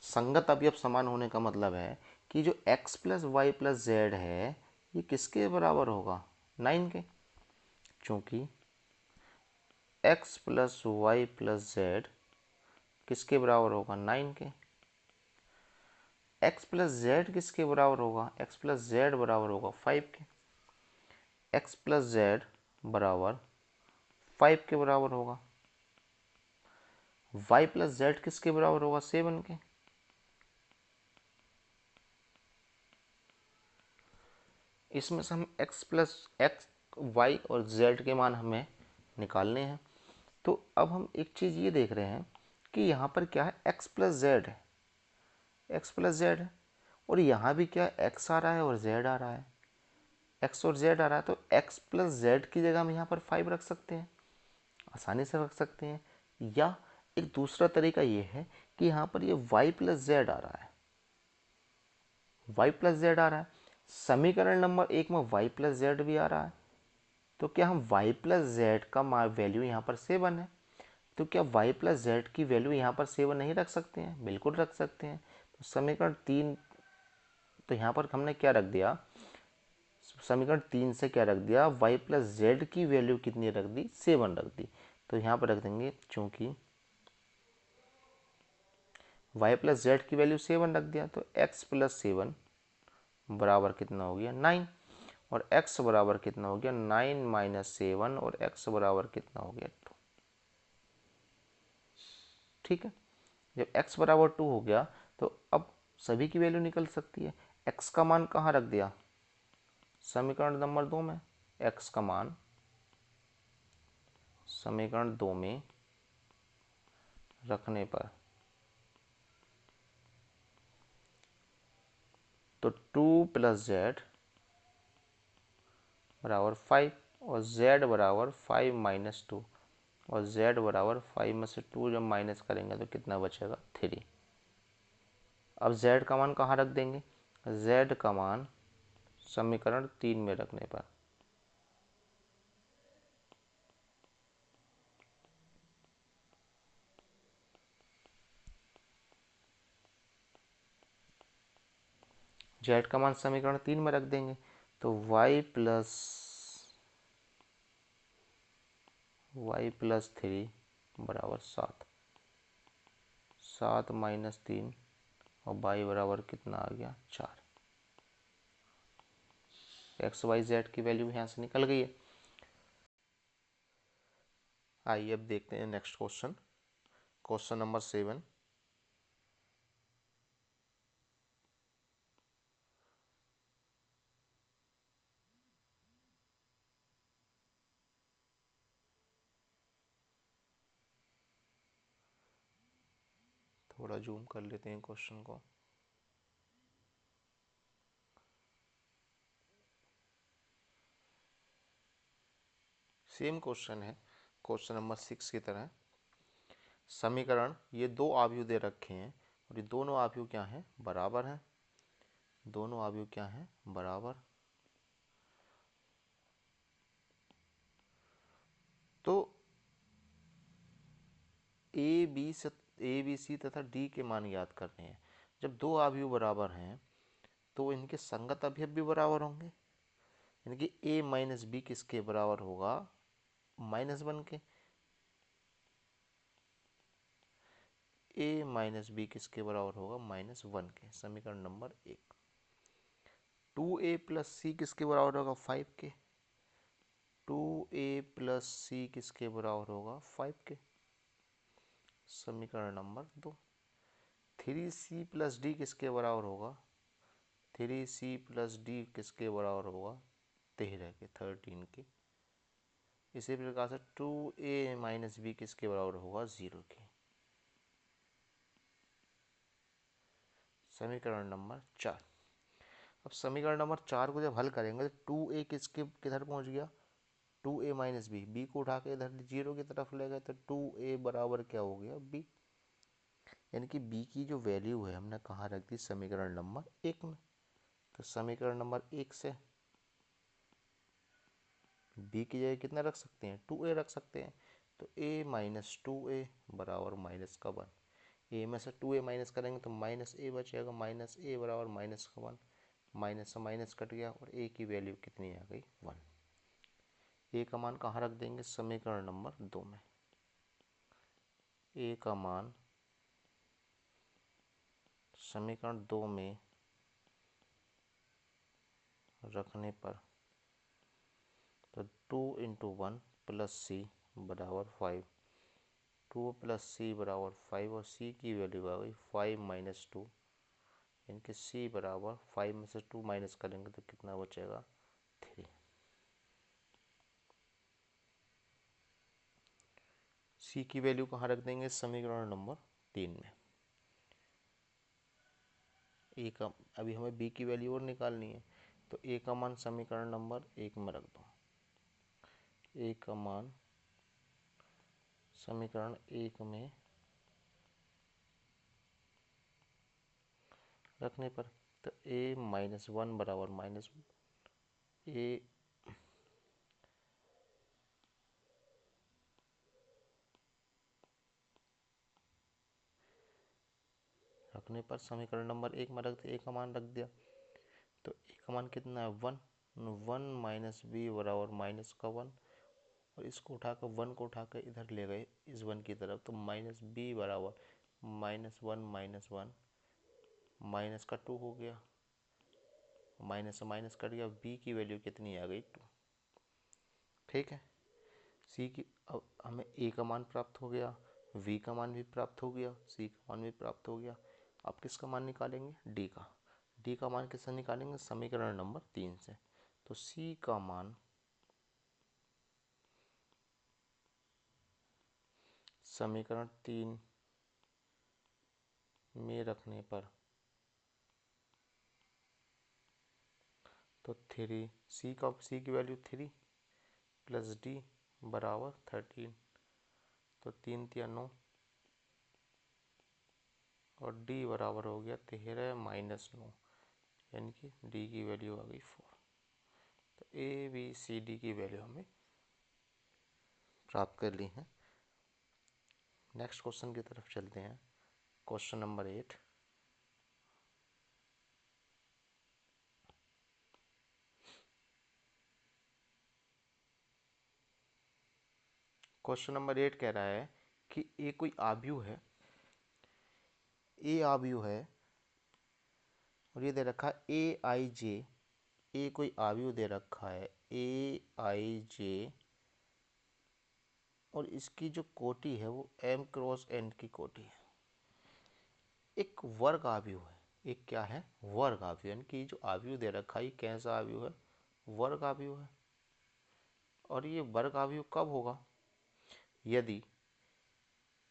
S1: संगत अवयव समान होने का मतलब है कि जो x plus y plus z है ये किसके बराबर होगा, 9 के। क्योंकि x plus y plus z किसके बराबर होगा, 9 के। x प्लस जेड किसके बराबर होगा, x प्लस जेड बराबर होगा 5 के। x प्लस जेड बराबर 5 के बराबर होगा। y प्लस जेड किसके बराबर होगा, 7 के। इसमें से हम x प्लस एक्स वाई और z के मान हमें निकालने हैं। तो अब हम एक चीज़ ये देख रहे हैं कि यहाँ पर क्या है, x प्लस जेड है, x प्लस जेड है और यहाँ भी क्या x आ रहा है और z आ रहा है, x और z आ रहा है। तो x प्लस जेड की जगह हम यहाँ पर 5 रख सकते हैं, आसानी से रख सकते हैं। या एक दूसरा तरीका ये है कि यहाँ पर ये y प्लस जेड आ रहा है, y प्लस जेड आ रहा है। समीकरण नंबर 1 में y प्लस जेड भी आ रहा है। तो क्या हम y प्लस जेड का वैल्यू यहाँ पर 7 है, तो क्या y प्लस जेड की वैल्यू यहाँ पर 7 नहीं रख सकते हैं, बिल्कुल रख सकते हैं। तो समीकरण 3, तो यहाँ पर हमने क्या रख दिया, समीकरण 3 से क्या रख दिया, y प्लस जेड की वैल्यू कितनी रख दी, 7 रख दी। तो यहाँ पर रख देंगे, चूंकि y प्लस जेड की वैल्यू 7 रख दिया तो x प्लस 7 बराबर कितना हो गया 9 और x बराबर कितना हो गया 9 माइनस 7 और x बराबर कितना हो गया 2। ठीक है, जब x बराबर 2 हो गया तो अब सभी की वैल्यू निकल सकती है। x का मान कहाँ रख दिया, समीकरण नंबर 2 में x का मान समीकरण 2 में रखने पर तो 2 + z बराबर 5 और z बराबर 5 - 2 और z बराबर 5 में से 2 जब माइनस करेंगे तो कितना बचेगा 3। अब z का मान कहाँ रख देंगे, z का मान समीकरण 3 में रखने पर z का मान समीकरण 3 में रख देंगे तो y + 3 बराबर 7, 7 - 3 और y बराबर कितना आ गया 4। एक्स वाई जेड की वैल्यू यहाँ से निकल गई है। आइए अब देखते हैं नेक्स्ट क्वेश्चन, क्वेश्चन नंबर 7। थोड़ा जूम कर लेते हैं क्वेश्चन को। सेम क्वेश्चन है क्वेश्चन नंबर 6 की तरह। समीकरण, ये दो आव्यूह दे रखे हैं और ये दोनों आव्यूह क्या हैं, बराबर हैं। दोनों आव्यूह क्या हैं, बराबर। तो ए बी सी तथा डी के मान याद करने हैं। जब दो आव्यूह बराबर हैं तो इनके संगत अवयव भी बराबर होंगे, यानी कि ए माइनस बी किसके बराबर होगा, -1 के। ए माइनस बी किसके बराबर होगा, -1 के। समीकरण नंबर 1। 2a + c किसके बराबर होगा, 5 के। 2a + c किसके बराबर होगा, 5 के। समीकरण नंबर 2। 3c + d किसके बराबर होगा, 3c + d किसके बराबर होगा, 13 के, 13 के। इसी प्रकार से 2a - b किसके बराबर होगा, 0 के। समीकरण नंबर 4। अब समीकरण नंबर 4 को जब हल करेंगे तो 2a किसके किधर पहुंच गया, 2a - b, b को उठा के इधर 0 की तरफ ले गए तो 2a बराबर क्या हो गया, b। यानी कि b की जो वैल्यू है हमने कहाँ रख दी, समीकरण नंबर 1 में। तो समीकरण नंबर 1 से b की जगह कितना रख सकते हैं, 2a रख सकते हैं। तो a - 2a बराबर -1। a में से 2a माइनस करेंगे तो -a बचेगा, -a बराबर -1। माइनस से माइनस कट गया और a की वैल्यू कितनी आ गई, 1। a का मान कहाँ रख देंगे, समीकरण नंबर 2 में। a का मान समीकरण 2 में रखने पर तो 2 × 1 + c बराबर 5। 2 + c बराबर 5 और c की वैल्यू आ गई 5 - 2। इनके c बराबर 5 में से 2 माइनस करेंगे तो कितना बचेगा, 3। c की वैल्यू कहाँ रख देंगे, समीकरण नंबर 3 में। a का, अभी हमें b की वैल्यू और निकालनी है तो a का मान समीकरण नंबर 1 में रख दो। a का मान समीकरण 1 में रखने पर तो a - 1 बराबर a रखने पर समीकरण नंबर 1 में रख दिया, a का मान रख दिया तो a का मान कितना है, 1। 1 - b बराबर -1 और इसको उठाकर 1 को उठाकर इधर ले गए इस 1 की तरफ तो -b बराबर -1 - 1 माइनस का 2 हो गया, माइनस से माइनस कट गया, b की वैल्यू कितनी आ गई, 2। ठीक है, c की, अब हमें a का मान प्राप्त हो गया, v का मान भी प्राप्त हो गया, c का मान भी प्राप्त हो गया। अब किसका मान निकालेंगे, d का। d का मान किससे निकालेंगे, समीकरण नंबर 3 से। तो C का मान समीकरण 3 में रखने पर तो C की वैल्यू 3 प्लस D बराबर 13, तो 3 तिया 9 और D बराबर हो गया 13 माइनस 9, यानी कि D की वैल्यू आ गई 4। तो ABCD की वैल्यू हमें प्राप्त कर ली है। नेक्स्ट क्वेश्चन की तरफ चलते हैं। Question number 8। क्वेश्चन नंबर 8 कह रहा है कि ए कोई आव्यूह है, ए आव्यूह है और ये दे रखा है ए आई जे। ए कोई आव्यूह दे रखा है ए आई जे और इसकी जो कोटि है वो m क्रॉस n की कोटि है। एक वर्ग आव्यूह है, एक क्या है, वर्ग आव्यूह, यानी कि जो आव्यूह दे रखा है कैसा आव्यूह है, वर्ग आव्यूह है। और ये वर्ग आव्यूह कब होगा, यदि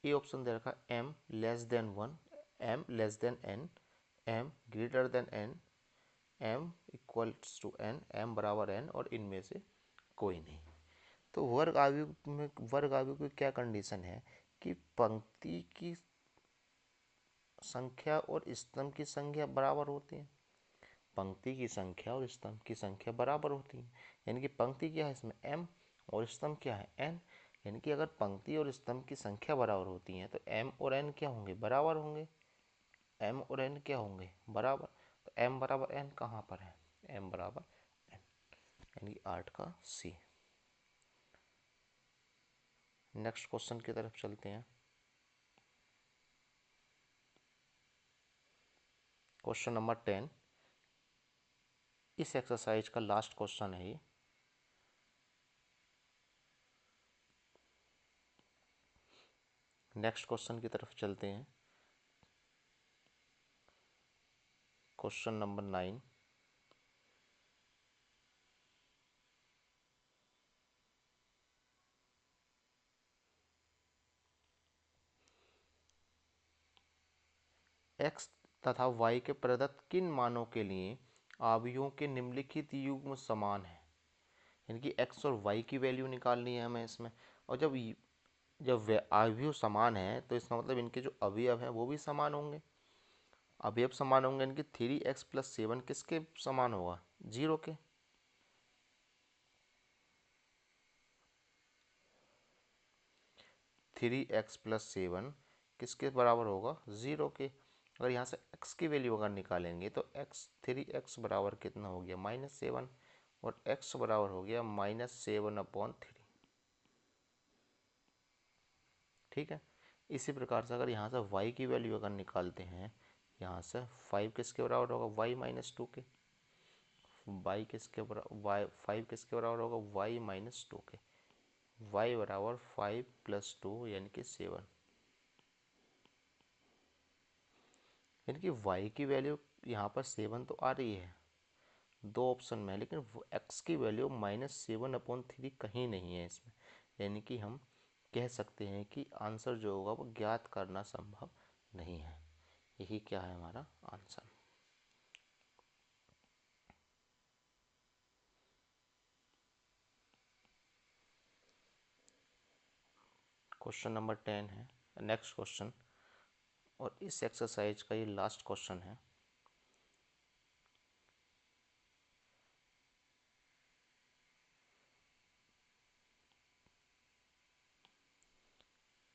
S1: ए ऑप्शन दे रखा है m less than 1, m less than n, m greater than n, m equals to n, m बराबर n और इनमें से कोई नहीं। तो वर्ग आव्यूह में, वर्ग आव्यूह की क्या कंडीशन है कि पंक्ति की संख्या और स्तंभ की संख्या बराबर होती है। पंक्ति की संख्या और स्तंभ की संख्या बराबर होती है, यानी कि पंक्ति क्या है इसमें m और स्तंभ क्या है n, यानी कि अगर पंक्ति और स्तंभ की संख्या बराबर होती है तो m और n क्या होंगे, बराबर होंगे। m और n क्या होंगे, बराबर। तो m बराबर n कहाँ पर है, m बराबर n, यानी कि 8 का C। नेक्स्ट क्वेश्चन की तरफ चलते हैं। क्वेश्चन नंबर 10, इस एक्सरसाइज का लास्ट क्वेश्चन है ये। नेक्स्ट क्वेश्चन की तरफ चलते हैं। Question number 9। x तथा y के प्रदत्त किन मानों के लिए आव्यूहों के निम्नलिखित युग्म समान है, यानी कि x और y की वैल्यू निकालनी है हमें इसमें। और जब वे आव्यूह समान है तो इसका मतलब इनके जो अवयव हैं वो भी समान होंगे। अवयव समान होंगे, यानी कि 3x प्लस 7 किसके समान होगा, 0 के। 3x प्लस 7 किसके बराबर होगा, 0 के। अगर यहाँ से x की वैल्यू अगर निकालेंगे तो x बराबर कितना हो गया, -7, और x बराबर हो गया -7/3। ठीक है। इसी प्रकार से अगर यहाँ से y की वैल्यू अगर निकालते हैं, यहाँ से 5 किसके बराबर होगा, y-2 के। y किसके बराबर, 5 किसके बराबर होगा, y-2 के। y बराबर 5 + 2 यानी कि 7, यानी कि y की वैल्यू यहाँ पर 7 तो आ रही है दो ऑप्शन में, लेकिन x की वैल्यू -7/3 कहीं नहीं है इसमें, यानी कि हम कह सकते हैं कि आंसर जो होगा वो ज्ञात करना संभव नहीं है। यही क्या है हमारा आंसर। क्वेश्चन नंबर 10 है नेक्स्ट क्वेश्चन, और इस एक्सरसाइज का ये लास्ट क्वेश्चन है।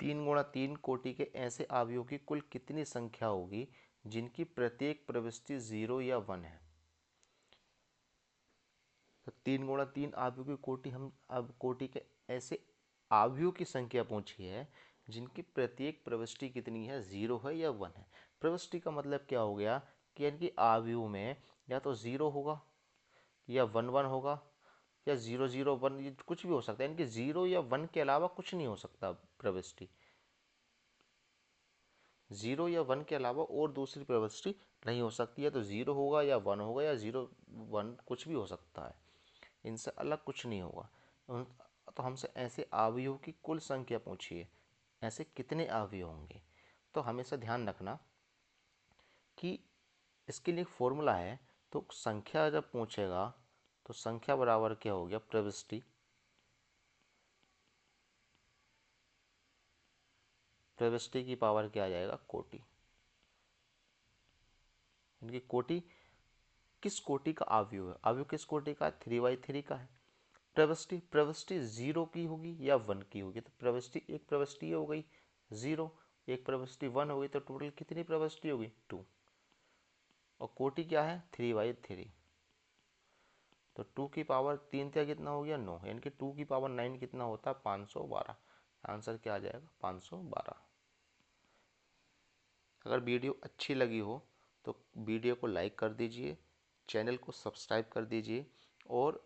S1: तीन गुणा तीन कोटि के ऐसे अवयवों की कुल कितनी संख्या होगी जिनकी प्रत्येक प्रविष्टि 0 या 1 है। तो 3 × 3 अवयवों की कोटि, हम अब कोटि के ऐसे अवयवों की संख्या पूछी है जिनकी प्रत्येक प्रविष्टि कितनी है, 0 है या 1 है। प्रविष्टि का मतलब क्या हो गया कि यानी कि अवयव में या तो 0 होगा या 1 1 होगा या 0 0 1, ये कुछ भी हो सकता है, यानी कि 0 या 1 के अलावा कुछ नहीं हो सकता प्रविष्टि। 0 या 1 के अलावा और दूसरी प्रविष्टि नहीं हो सकती है। तो 0 होगा या 1 होगा या 0 1 कुछ भी हो सकता है। इनसे अलग कुछ नहीं होगा। तो हमसे ऐसे अवयव की कुल संख्या पूछिए, ऐसे कितने अवयव होंगे। तो हमेशा ध्यान रखना कि इसके लिए फॉर्मूला है। तो संख्या जब पूछेगा तो संख्या बराबर क्या हो गया, प्रविष्टि। प्रविष्टि की पावर क्या आ जाएगा, कोटि। इनकी कोटि किस कोटि का अवयव है, अवयव किस कोटि का है, 3/3 का है। प्रविष्टि, प्रविष्टि 0 की होगी या 1 की होगी। तो प्रविष्टि, एक प्रविष्टि हो गई 0, एक प्रविष्टि 1 हो गई, तो टोटल कितनी प्रविष्टि होगी, 2। और कोटि क्या है, 3/3। तो 2 की पावर 3 का कितना हो गया, 9, यानी कि 2 की पावर 9 कितना होता है, 512। आंसर क्या आ जाएगा, 512। अगर वीडियो अच्छी लगी हो तो वीडियो को लाइक कर दीजिए, चैनल को सब्सक्राइब कर दीजिए और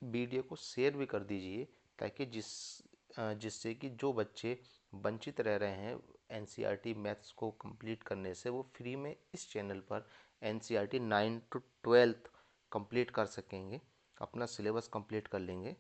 S1: वीडियो को शेयर भी कर दीजिए, ताकि जिससे कि जो बच्चे वंचित रह रहे हैं एनसीईआरटी मैथ्स को कंप्लीट करने से, वो फ्री में इस चैनल पर एनसीईआरटी 9 to 12 कंप्लीट कर सकेंगे, अपना सिलेबस कंप्लीट कर लेंगे।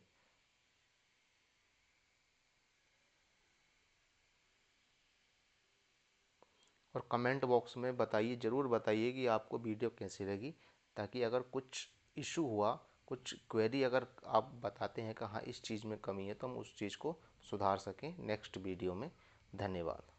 S1: और कमेंट बॉक्स में बताइए, ज़रूर बताइए कि आपको वीडियो कैसी लगी, ताकि अगर कुछ इशू हुआ, कुछ क्वेरी अगर आप बताते हैं कि हाँ इस चीज़ में कमी है, तो हम उस चीज़ को सुधार सकें नेक्स्ट वीडियो में। धन्यवाद।